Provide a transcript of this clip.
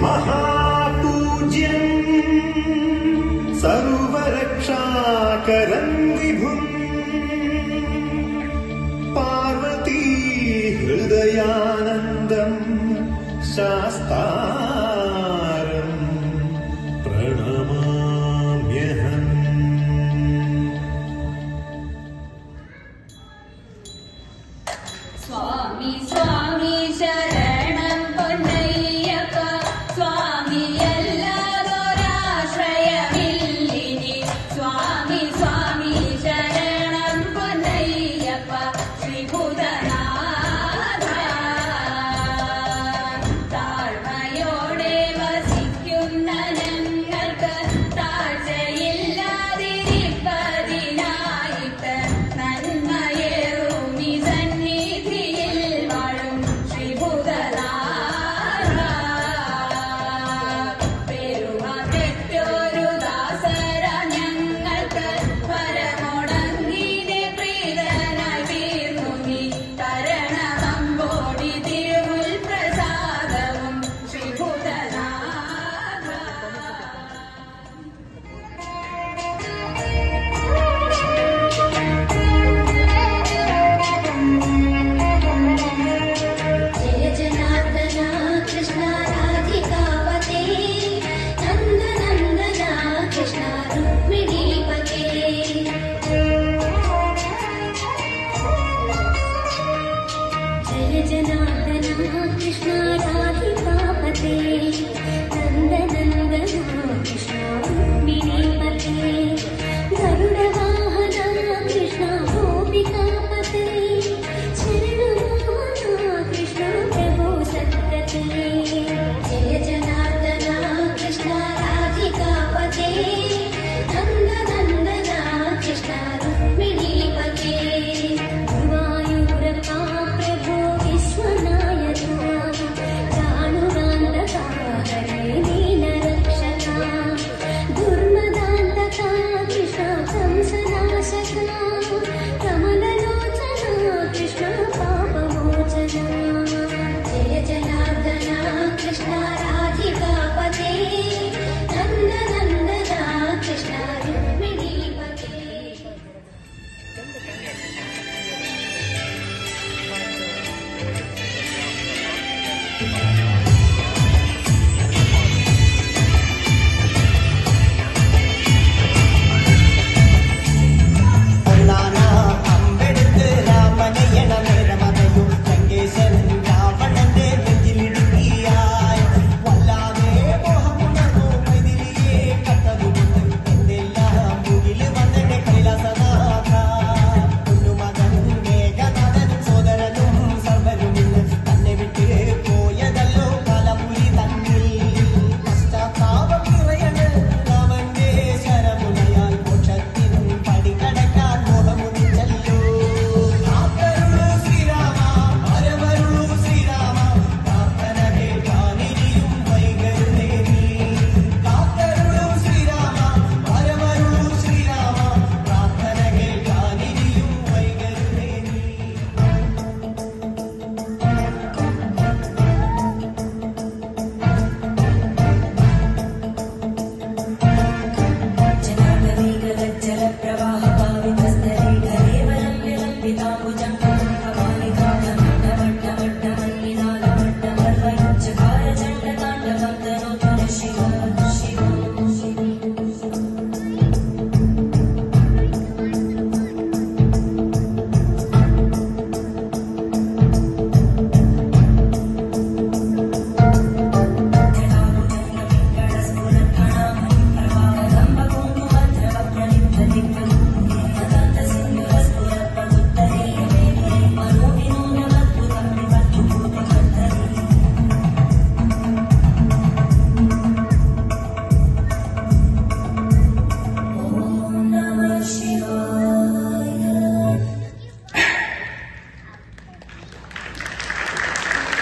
महापूज्यं सर्वरक्षाकरं विभुं पार्वती हृदयानन्दं शास्तारं प्रणमाम्यहम्. स्वामी स्वामी शरणं പൊന്നയ്യപ്പ സ്വാമി എല്ലാതൊരാശ്രയമില്ലിനി സ്വാമി സ്വാമി ശരണം പൊന്നയ്യപ്പ ശ്രീഭൂതനാഥ താഴ്മയോടെ വസിക്കുന്ന ഞങ്ങൾക്ക് താഴ്ചയില്ലാതിരിപ്പതിനായിട്ട് നന്മയേറും ഈ സന്നിധിയിൽ വാഴും ശ്രീഭൂതനാഥ പെരുമ തെറ്റൊരു ദാസര ഞങ്ങൾക്ക് പരമോടങ്ങിനെ പ്രീതനായി തീർന്നു നീ തരണമമ്പോടി തിരുമുൽ പ്രസാദവും ശ്രീഭൂതനാഥ. जय जनार्दन कृष्ण राधिकापते नन्दनन्दन कृष्ण रुक्मिणीपते जय जनार्दन कृष्ण राधिकापते नन्दनन्दन कृष्ण रुक्मिणीपते गरुडवाहन कृष्ण गोपिकापते कृष्ण प्रभो सत्पते जय जनार्दन कृष्ण राधिकापते नन्दनन्दन कृष्ण रुक्मिणीपते गुरुवायूरप्पा प्रभो विश्वनायका प्राणुरान्तका हरे दीनरक्षका दुर्मदान्तका कृष्ण कंसनाशका कमललोचना कृष्ण पापमोचना जय जनार्दन कृष्ण राधिकापते नन्दनन्दन कृष्ण रुक्मिणीपते.